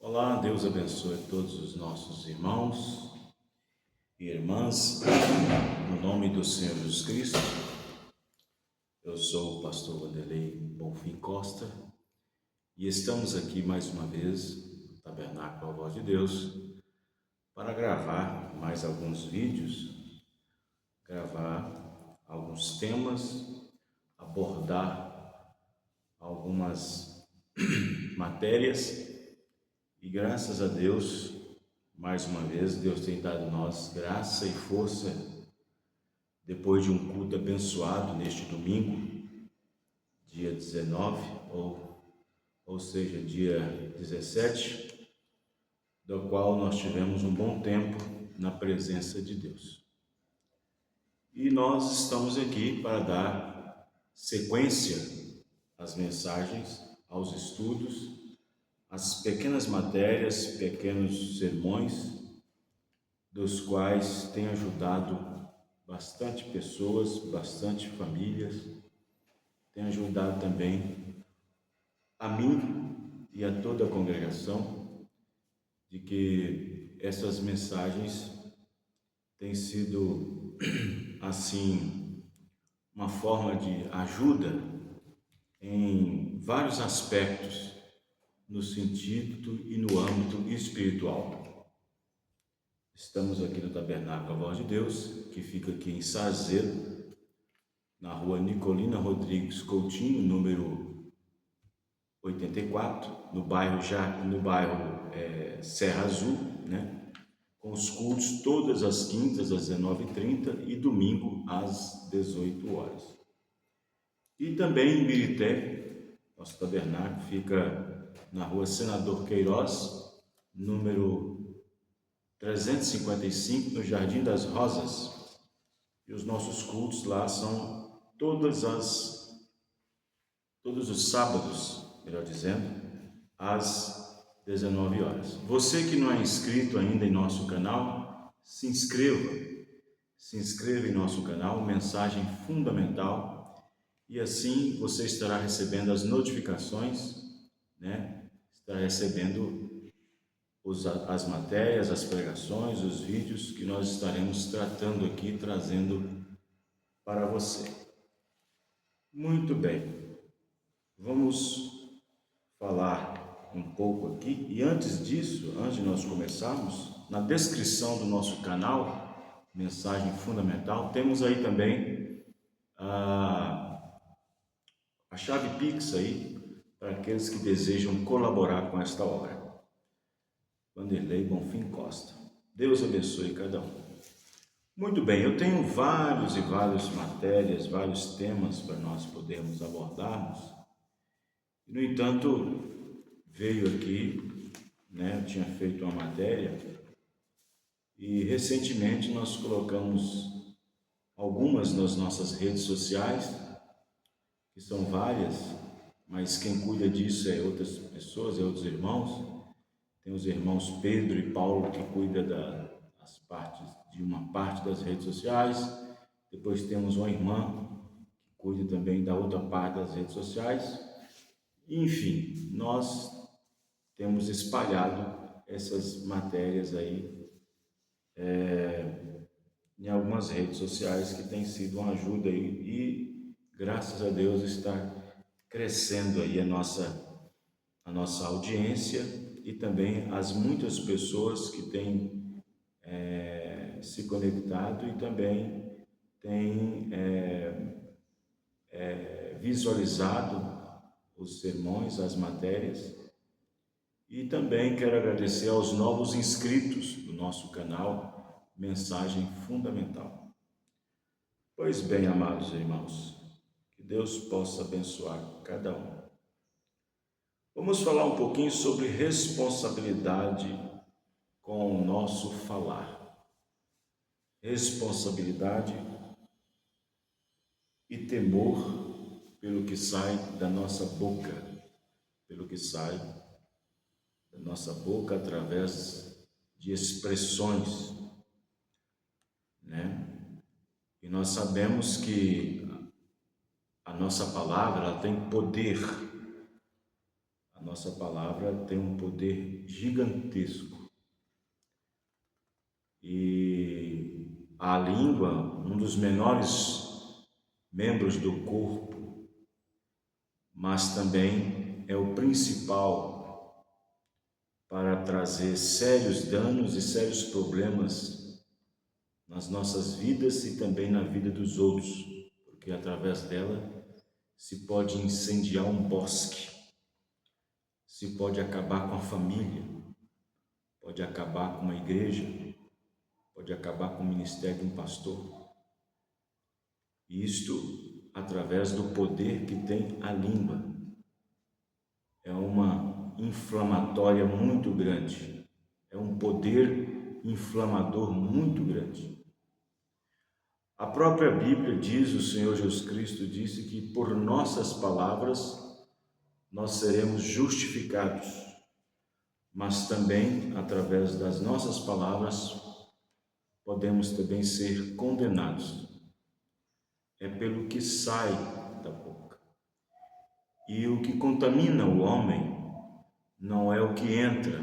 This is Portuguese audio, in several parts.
Olá, Deus abençoe todos os nossos irmãos e irmãs, no nome do Senhor Jesus Cristo. Eu sou o pastor Wanderley Bonfim Costa e estamos aqui mais uma vez no Tabernáculo à Voz de Deus para gravar mais alguns vídeos, gravar alguns temas, abordar algumas matérias. E graças a Deus, mais uma vez, Deus tem dado a nós graça e força depois de um culto abençoado neste domingo, dia 19, ou seja, dia 17, do qual nós tivemos um bom tempo na presença de Deus. E nós estamos aqui para dar sequência às mensagens, aos estudos, as pequenas matérias, pequenos sermões, dos quais tem ajudado bastante pessoas, bastante famílias, tem ajudado também a mim e a toda a congregação, de que essas mensagens têm sido, assim, uma forma de ajuda em vários aspectos, no sentido e no âmbito espiritual. Estamos aqui no Tabernáculo à Voz de Deus, que fica aqui em Sarzedo, na rua Nicolina Rodrigues Coutinho, número 84, no bairro Serra Azul, né? Com os cultos todas as quintas às 19h30 e domingo às 18 horas. E também em Birité, nosso tabernáculo fica na rua Senador Queiroz, número 355, no Jardim das Rosas. E os nossos cultos lá são todos os sábados, melhor dizendo, às 19 horas. Você que não é inscrito ainda em nosso canal, se inscreva em nosso canal, mensagem fundamental, e assim você estará recebendo as notificações, né? Estará recebendo as matérias, as pregações, os vídeos que nós estaremos tratando aqui, trazendo para você. Muito bem, vamos falar um pouco aqui, e antes disso, antes de nós começarmos, na descrição do nosso canal, Mensagem Fundamental, temos aí também a chave Pix aí, para aqueles que desejam colaborar com esta obra. Wanderley Bonfim Costa. Deus abençoe cada um. Muito bem, eu tenho várias matérias, vários temas para nós podermos abordarmos. No entanto, veio aqui, né, eu tinha feito uma matéria e recentemente nós colocamos algumas nas nossas redes sociais, que são várias, mas quem cuida disso é outras pessoas, é outros irmãos. Tem os irmãos Pedro e Paulo que cuidam de uma parte das redes sociais. Depois temos uma irmã que cuida também da outra parte das redes sociais. Enfim, nós temos espalhado essas matérias aí em algumas redes sociais, que tem sido uma ajuda aí, e graças a Deus está crescendo aí a nossa audiência, e também as muitas pessoas que têm se conectado e também têm visualizado os sermões, as matérias. E também quero agradecer aos novos inscritos do nosso canal Mensagem Fundamental. Pois bem, amados irmãos, que Deus possa abençoar cada um. Vamos falar um pouquinho sobre responsabilidade com o nosso falar. Responsabilidade e temor pelo que sai da nossa boca, através de expressões, né? E nós sabemos que a nossa palavra ela tem poder. A A nossa palavra tem um poder gigantesco. E a língua, um dos menores membros do corpo, mas também é o principal para trazer sérios danos e sérios problemas nas nossas vidas e também na vida dos outros, porque através dela se pode incendiar um bosque, se pode acabar com a família, pode acabar com uma igreja, pode acabar com o ministério de um pastor. E isto através do poder que tem a língua. É uma inflamatória muito grande, é um poder inflamador muito grande. A própria Bíblia diz, o Senhor Jesus Cristo disse que por nossas palavras nós seremos justificados, mas também através das nossas palavras podemos também ser condenados. É pelo que sai da boca. E o que contamina o homem não é o que entra,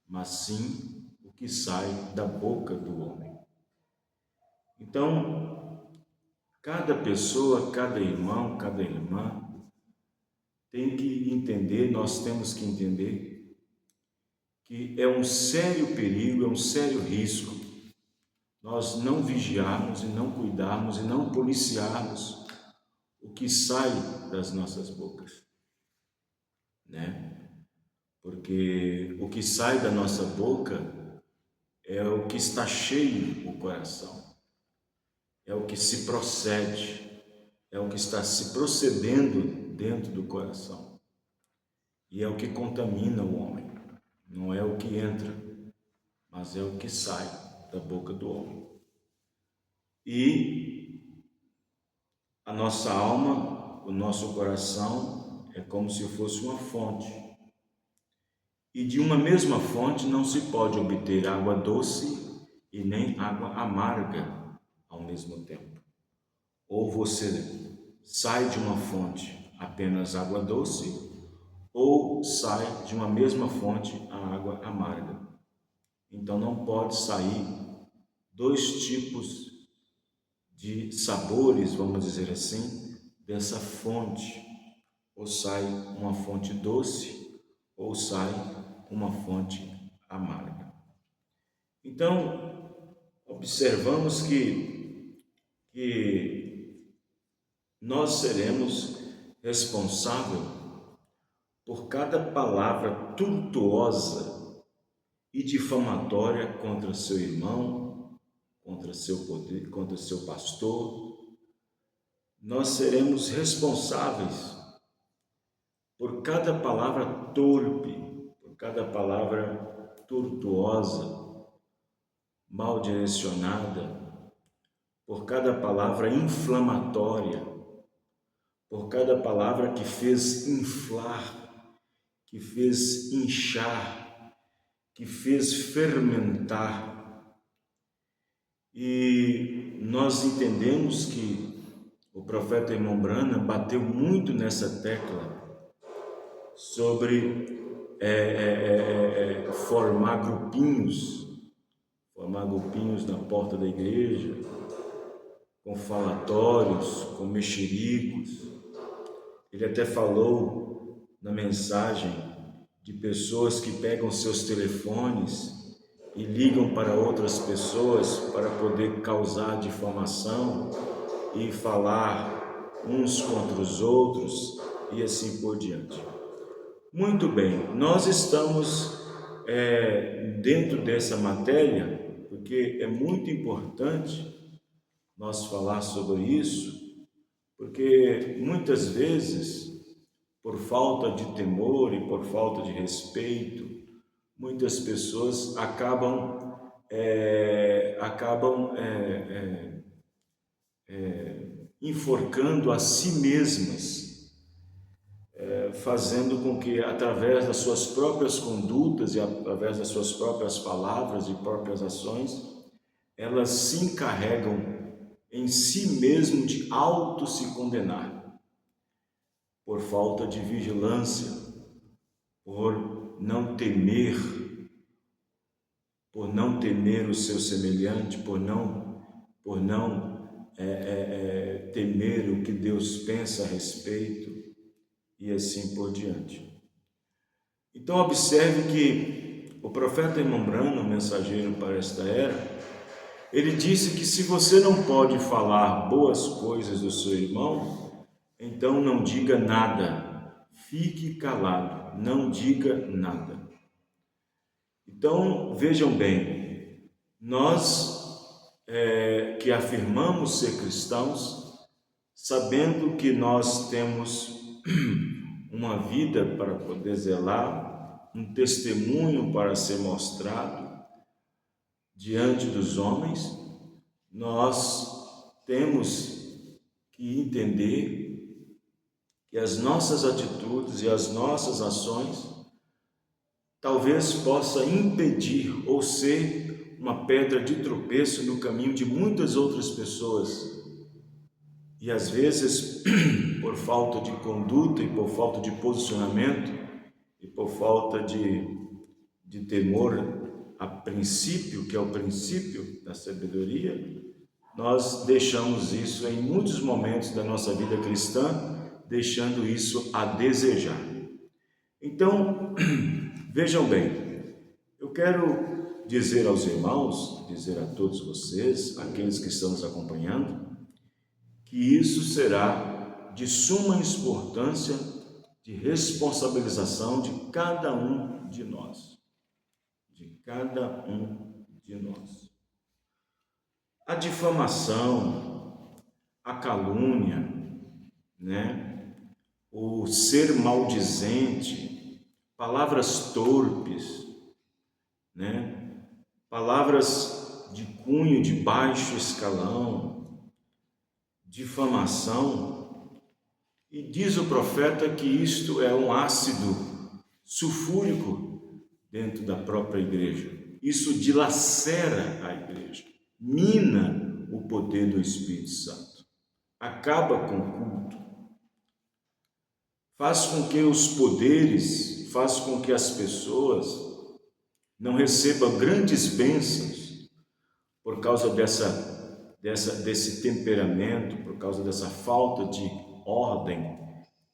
mas sim o que sai da boca do homem. Então, cada pessoa, cada irmão, cada irmã tem que entender, nós temos que entender que é um sério perigo, é um sério risco nós não vigiarmos e não cuidarmos e não policiarmos o que sai das nossas bocas, né? Porque o que sai da nossa boca é o que está cheio o coração, é o que se procede, é o que está se procedendo dentro do coração, e é o que contamina o homem. Não é o que entra, mas é o que sai da boca do homem. E a nossa alma, o nosso coração é como se fosse uma fonte. E de uma mesma fonte não se pode obter água doce e nem água amarga ao mesmo tempo. Ou você sai de uma fonte apenas água doce, ou sai de uma mesma fonte a água amarga. Então não pode sair dois tipos de sabores, vamos dizer assim, dessa fonte. Ou sai uma fonte doce, ou sai uma fonte amarga. Então, observamos que nós seremos responsáveis por cada palavra tortuosa e difamatória contra seu irmão, contra seu poder, contra seu pastor. Nós seremos responsáveis por cada palavra torpe, por cada palavra tortuosa, mal direcionada, por cada palavra inflamatória, por cada palavra que fez inflar, que fez inchar, que fez fermentar. E nós entendemos que o profeta Irmão Branham bateu muito nessa tecla sobre formar grupinhos na porta da igreja, com falatórios, com mexericos. Ele até falou na mensagem de pessoas que pegam seus telefones e ligam para outras pessoas para poder causar difamação e falar uns contra os outros e assim por diante. Muito bem, nós estamos dentro dessa matéria porque é muito importante nós falar sobre isso, porque muitas vezes, por falta de temor e por falta de respeito, muitas pessoas acabam enforcando a si mesmas, fazendo com que, através das suas próprias condutas e através das suas próprias palavras e próprias ações, elas se encarregam em si mesmo de auto se condenar, por falta de vigilância, por não temer o seu semelhante, por não temer o que Deus pensa a respeito e assim por diante. Então observe que o profeta Irmão Branham, mensageiro para esta era, ele disse que se você não pode falar boas coisas do seu irmão, então não diga nada, fique calado, não diga nada. Então vejam bem, nós que afirmamos ser cristãos, sabendo que nós temos uma vida para poder zelar, um testemunho para ser mostrado diante dos homens, nós temos que entender que as nossas atitudes e as nossas ações talvez possa impedir ou ser uma pedra de tropeço no caminho de muitas outras pessoas. E às vezes, por falta de conduta e por falta de posicionamento e por falta de temor a princípio, que é o princípio da sabedoria, nós deixamos isso em muitos momentos da nossa vida cristã, deixando isso a desejar. Então, vejam bem, eu quero dizer aos irmãos, dizer a todos vocês, aqueles que estão nos acompanhando, que isso será de suma importância, de responsabilização de cada um de nós. De cada um de nós. A difamação, a calúnia, o ser maldizente, palavras torpes, palavras de cunho de baixo escalão, difamação, e diz o profeta que isto é um ácido sulfúrico dentro da própria igreja. Isso dilacera a igreja, mina o poder do Espírito Santo, acaba com o culto, faz com que os poderes, faz com que as pessoas não recebam grandes bênçãos por causa desse temperamento, por causa dessa falta de ordem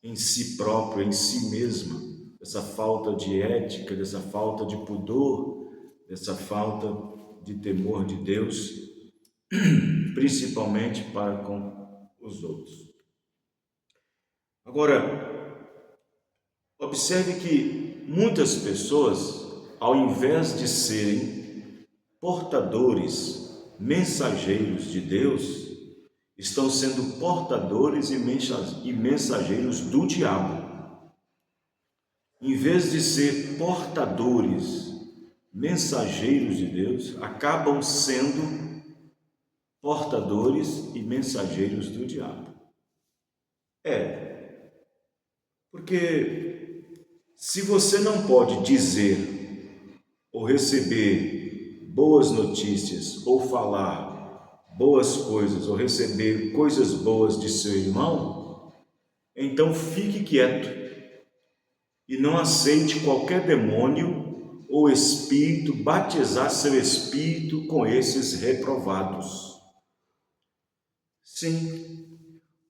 em si próprio, em si mesma, dessa falta de ética, dessa falta de pudor, dessa falta de temor de Deus, principalmente para com os outros. Agora, observe que muitas pessoas, ao invés de serem portadores, mensageiros de Deus, estão sendo portadores e mensageiros do diabo. Em vez de ser portadores, mensageiros de Deus, acabam sendo portadores e mensageiros do diabo. Porque se você não pode dizer ou receber boas notícias, ou falar boas coisas, ou receber coisas boas de seu irmão, então fique quieto e não aceite qualquer demônio ou espírito batizar seu espírito com esses reprovados. Sim,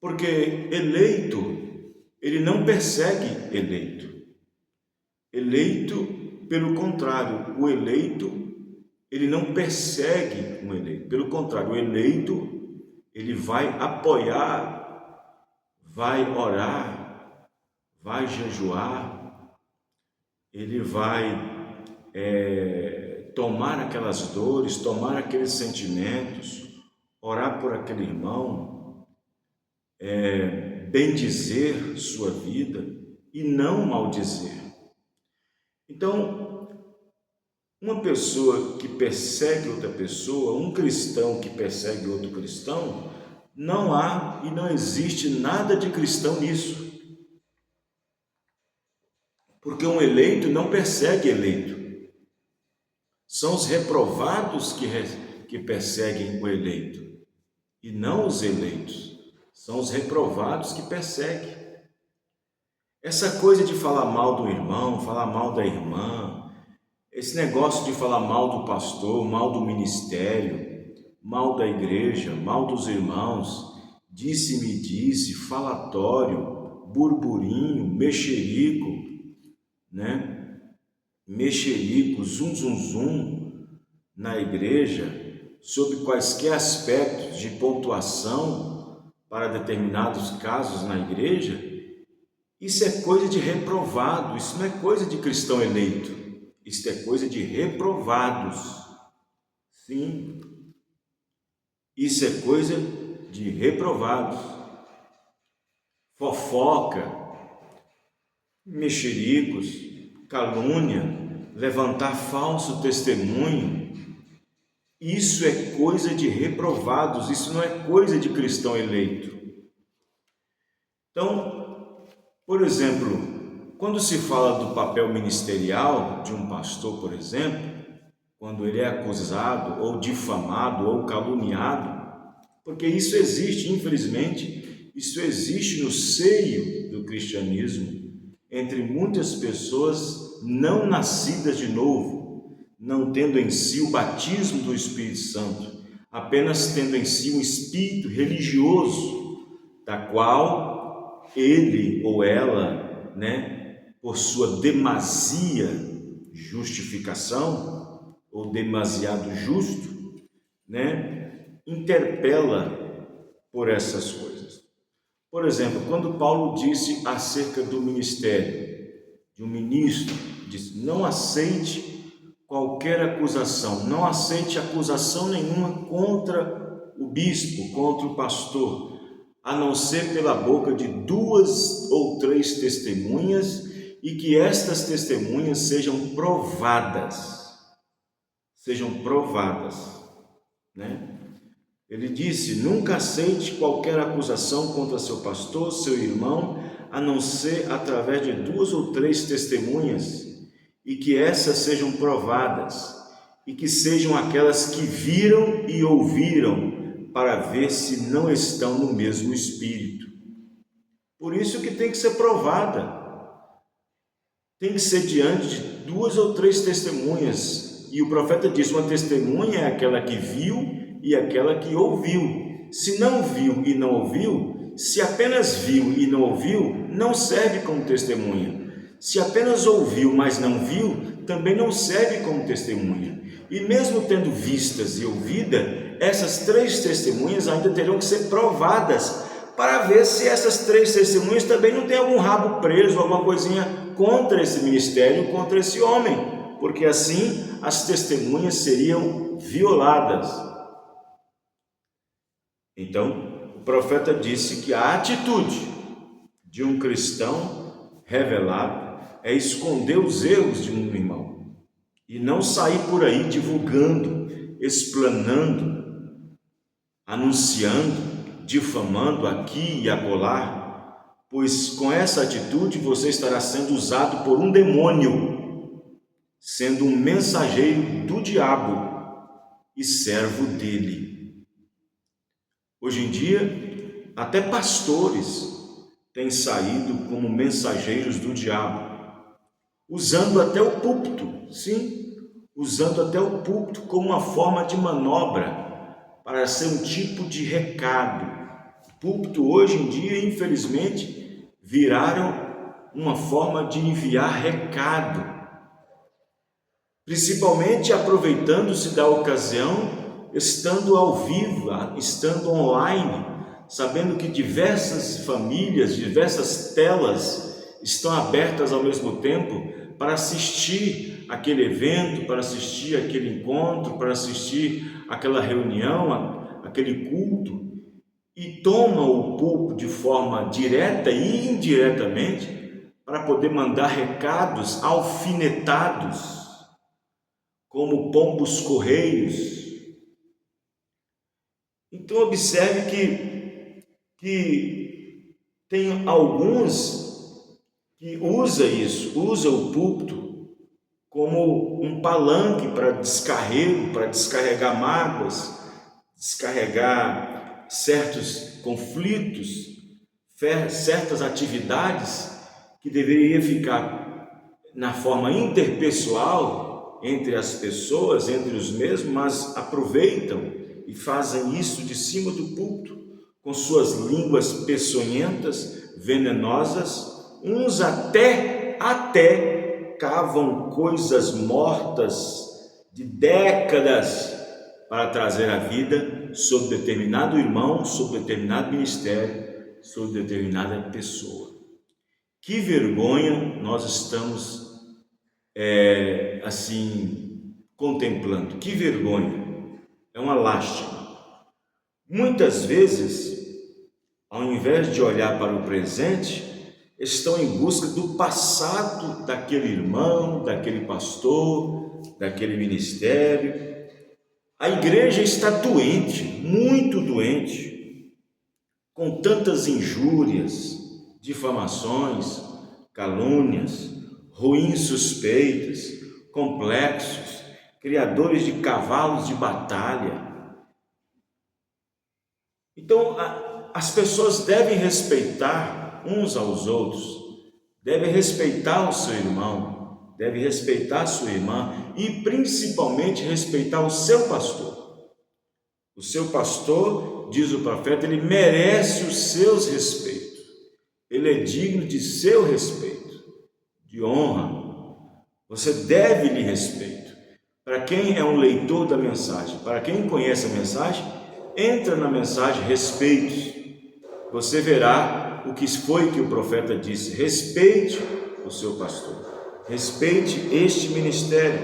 porque eleito, ele não persegue eleito. Eleito, pelo contrário, o eleito, ele não persegue um eleito. Pelo contrário, o eleito, ele vai apoiar, vai orar, vai jejuar, ele vai tomar aquelas dores, tomar aqueles sentimentos, orar por aquele irmão, bendizer sua vida e não maldizer. Então, uma pessoa que persegue outra pessoa, um cristão que persegue outro cristão, não há e não existe nada de cristão nisso. Porque um eleito não persegue eleito. São os reprovados que perseguem o eleito, e não os eleitos. São os reprovados que perseguem. Essa coisa de falar mal do irmão, falar mal da irmã, esse negócio de falar mal do pastor, mal do ministério, mal da igreja, mal dos irmãos, disse-me disse, falatório, burburinho, mexerico, né? Mexerico, zum zum zum na igreja, sob quaisquer aspectos de pontuação para determinados casos na igreja, isso é coisa de reprovado, isso não é coisa de cristão eleito, isso é coisa de reprovados. Sim, isso é coisa de reprovados. Fofoca, mexericos, calúnia, levantar falso testemunho, isso é coisa de reprovados, isso não é coisa de cristão eleito. Então, por exemplo, quando se fala do papel ministerial de um pastor, por exemplo, quando ele é acusado ou difamado ou caluniado, porque isso existe, infelizmente, isso existe no seio do cristianismo, entre muitas pessoas não nascidas de novo, não tendo em si o batismo do Espírito Santo, apenas tendo em si um espírito religioso, da qual ele ou ela, por sua demasia justificação, ou demasiado justo, interpela por essas coisas. Por exemplo, quando Paulo disse acerca do ministério de um ministro, disse: não aceite qualquer acusação, não aceite acusação nenhuma contra o bispo, contra o pastor, a não ser pela boca de 2 ou 3 testemunhas, e que estas testemunhas sejam provadas, Ele disse: nunca aceite qualquer acusação contra seu pastor, seu irmão, a não ser através de 2 ou 3 testemunhas, e que essas sejam provadas, e que sejam aquelas que viram e ouviram, para ver se não estão no mesmo espírito. Por isso que tem que ser provada. Tem que ser diante de 2 ou 3 testemunhas. E o profeta diz: uma testemunha é aquela que viu e aquela que ouviu. Se não viu e não ouviu, se apenas viu e não ouviu, não serve como testemunha. Se apenas ouviu, mas não viu, também não serve como testemunha. E mesmo tendo vistas e ouvida, essas 3 testemunhas ainda terão que ser provadas, para ver se essas 3 testemunhas também não têm algum rabo preso, alguma coisinha contra esse ministério, contra esse homem, porque assim as testemunhas seriam violadas. Então, o profeta disse que a atitude de um cristão revelado é esconder os erros de um irmão e não sair por aí divulgando, explanando, anunciando, difamando aqui e acolá, pois com essa atitude você estará sendo usado por um demônio, sendo um mensageiro do diabo e servo dele. Hoje em dia, até pastores têm saído como mensageiros do diabo, usando até o púlpito, sim, usando até o púlpito como uma forma de manobra para ser um tipo de recado. O púlpito hoje em dia, infelizmente, viraram uma forma de enviar recado, principalmente aproveitando-se da ocasião, estando ao vivo, estando online, sabendo que diversas famílias, diversas telas estão abertas ao mesmo tempo para assistir aquele evento, para assistir aquele encontro, para assistir aquela reunião, aquele culto, e toma o púlpito de forma direta e indiretamente para poder mandar recados alfinetados, como pombos correios. Então observe que tem alguns que usa o púlpito como um palanque para descarrego, para descarregar mágoas, descarregar certos conflitos, certas atividades, que deveria ficar na forma interpessoal entre as pessoas, entre os mesmos, mas aproveitam e fazem isso de cima do púlpito, com suas línguas peçonhentas, venenosas, uns até cavam coisas mortas de décadas para trazer a vida sobre determinado irmão, sobre determinado ministério, sobre determinada pessoa. Que vergonha nós estamos contemplando, que vergonha, é uma lástima. Muitas vezes, ao invés de olhar para o presente, estão em busca do passado daquele irmão, daquele pastor, daquele ministério. A igreja está doente, muito doente, com tantas injúrias, difamações, calúnias, ruins suspeitas, complexos, criadores de cavalos de batalha. Então, as pessoas devem respeitar uns aos outros, devem respeitar o seu irmão, devem respeitar a sua irmã e principalmente respeitar o seu pastor. O seu pastor, diz o profeta, ele merece os seus respeitos. Ele é digno de seu respeito, de honra. Você deve-lhe respeito. Para quem é um leitor da mensagem, para quem conhece a mensagem, entra na mensagem respeitos. Você verá o que foi que o profeta disse: respeite o seu pastor, respeite este ministério.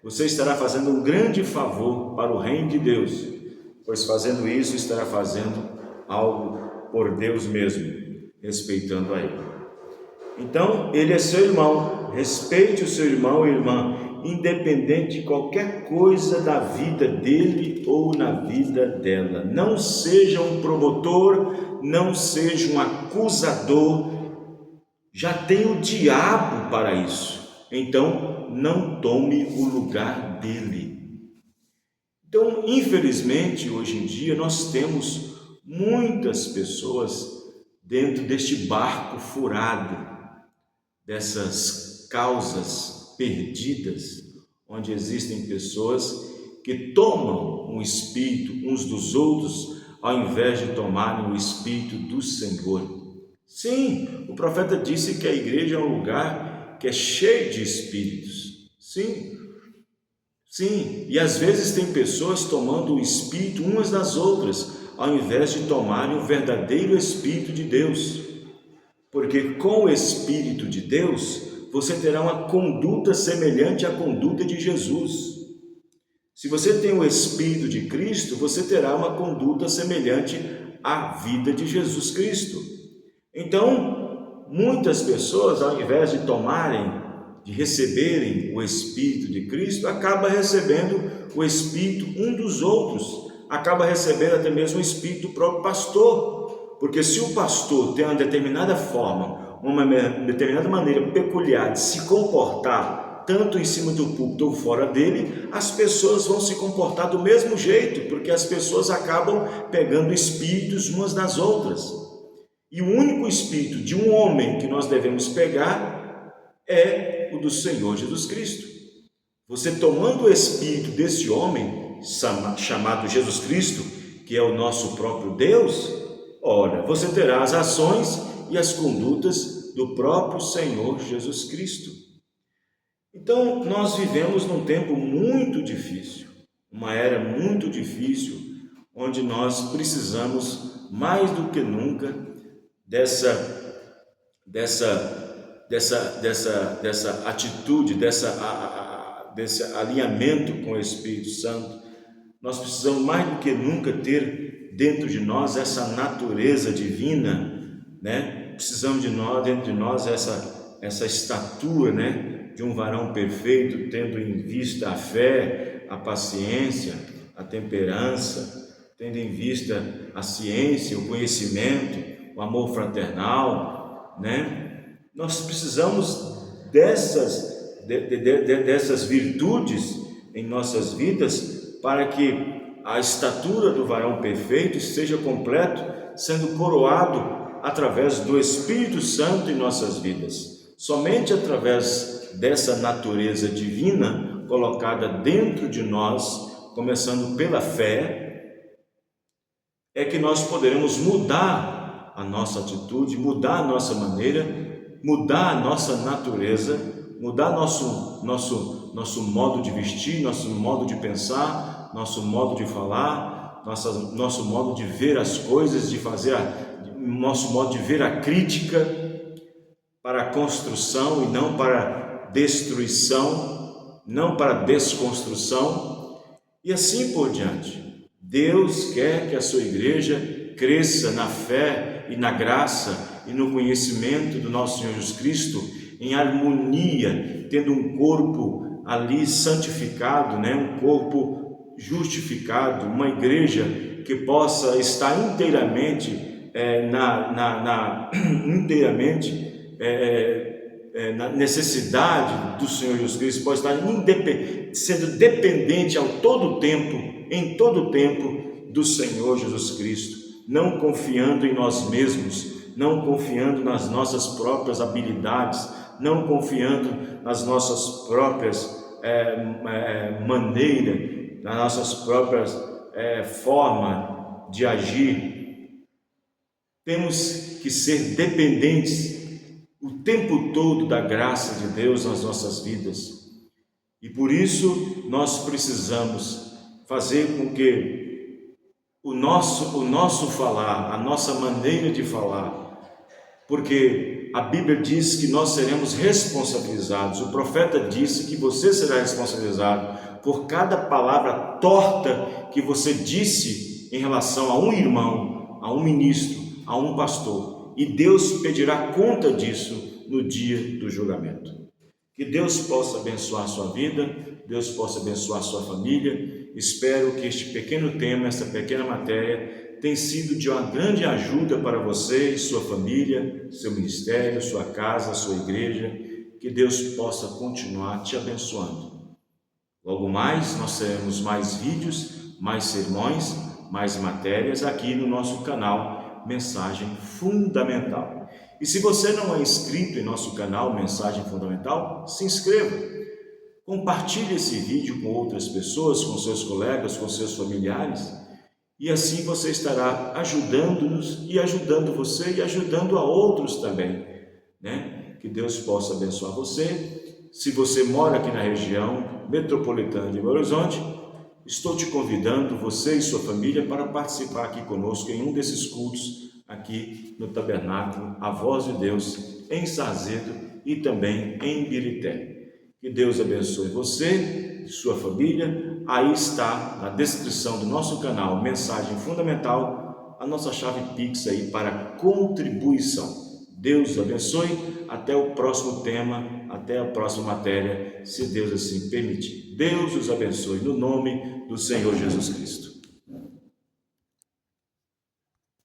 Você estará fazendo um grande favor para o reino de Deus, pois fazendo isso estará fazendo algo por Deus mesmo, respeitando a ele. Então, ele é seu irmão, respeite o seu irmão e irmã, independente de qualquer coisa da vida dele ou na vida dela. Não seja um promotor, não seja um acusador, já tem o diabo para isso. Então, não tome o lugar dele. Então, infelizmente, hoje em dia, nós temos muitas pessoas dentro deste barco furado, dessas causas perdidas, onde existem pessoas que tomam um espírito uns dos outros, ao invés de tomarem o espírito do Senhor. Sim, o profeta disse que a igreja é um lugar que é cheio de espíritos. Sim, e às vezes tem pessoas tomando o espírito umas das outras, ao invés de tomarem o verdadeiro Espírito de Deus. Porque com o Espírito de Deus, você terá uma conduta semelhante à conduta de Jesus. Se você tem o Espírito de Cristo, você terá uma conduta semelhante à vida de Jesus Cristo. Então, muitas pessoas, ao invés de receberem o Espírito de Cristo, acabam recebendo o Espírito um dos outros, acaba recebendo até mesmo o Espírito do próprio pastor, porque se o pastor tem uma determinada forma, uma determinada maneira peculiar de se comportar, tanto em cima do púlpito ou fora dele, as pessoas vão se comportar do mesmo jeito, porque as pessoas acabam pegando espíritos umas das outras. E o único espírito de um homem que nós devemos pegar é o do Senhor Jesus Cristo. Você tomando o espírito desse homem, chamado Jesus Cristo, que é o nosso próprio Deus, ora, você terá as ações e as condutas do próprio Senhor Jesus Cristo. Então, nós vivemos num tempo muito difícil, uma era muito difícil, onde nós precisamos mais do que nunca dessa atitude, desse alinhamento com o Espírito Santo. Nós precisamos mais do que nunca ter dentro de nós essa natureza divina, né? Precisamos dentro de nós essa estatura, né? De um varão perfeito, tendo em vista a fé, a paciência, a temperança, tendo em vista a ciência, o conhecimento, o amor fraternal, né? Nós precisamos dessas virtudes em nossas vidas, para que a estatura do varão perfeito esteja completo, sendo coroado através do Espírito Santo em nossas vidas. Somente através dessa natureza divina colocada dentro de nós, começando pela fé, é que nós poderemos mudar a nossa atitude, mudar a nossa maneira, mudar a nossa natureza, mudar nosso modo de vestir, nosso modo de pensar, nosso modo de falar, nosso modo de ver as coisas, nosso modo de ver a crítica para a construção e não para destruição, não para desconstrução, e assim por diante. Deus quer que a sua igreja cresça na fé e na graça e no conhecimento do nosso Senhor Jesus Cristo, em harmonia, tendo um corpo ali santificado, um corpo justificado, uma igreja que possa estar inteiramente na necessidade do Senhor Jesus Cristo, pode estar sendo dependente em todo o tempo do Senhor Jesus Cristo, não confiando em nós mesmos, não confiando nas nossas próprias habilidades, não confiando nas nossas próprias maneiras, nas nossas próprias formas de agir. Temos que ser dependentes o tempo todo da graça de Deus nas nossas vidas. E por isso nós precisamos fazer com que o nosso falar, a nossa maneira de falar, porque a Bíblia diz que nós seremos responsabilizados. O profeta disse que você será responsabilizado por cada palavra torta que você disse em relação a um irmão, a um ministro, a um pastor, e Deus pedirá conta disso no dia do julgamento. Que Deus possa abençoar a sua vida, Deus possa abençoar a sua família. Espero que este pequeno tema, essa pequena matéria, tenha sido de uma grande ajuda para você e sua família, seu ministério, sua casa, sua igreja. Que Deus possa continuar te abençoando. Logo mais, nós teremos mais vídeos, mais sermões, mais matérias aqui no nosso canal Mensagem Fundamental. E se você não é inscrito em nosso canal Mensagem Fundamental, se inscreva. Compartilhe esse vídeo com outras pessoas, com seus colegas, com seus familiares, e assim você estará ajudando-nos e ajudando você e ajudando a outros também, Que Deus possa abençoar você. Se você mora aqui na região metropolitana de Belo Horizonte, estou te convidando, você e sua família, para participar aqui conosco em um desses cultos aqui no Tabernáculo A Voz de Deus, em Sarzedo e também em Ibirité. Que Deus abençoe você e sua família. Aí está na descrição do nosso canal Mensagem Fundamental a nossa chave Pix aí para contribuição. Deus abençoe. Até o próximo tema, até a próxima matéria, se Deus assim permitir. Deus os abençoe no nome do Senhor Jesus Cristo.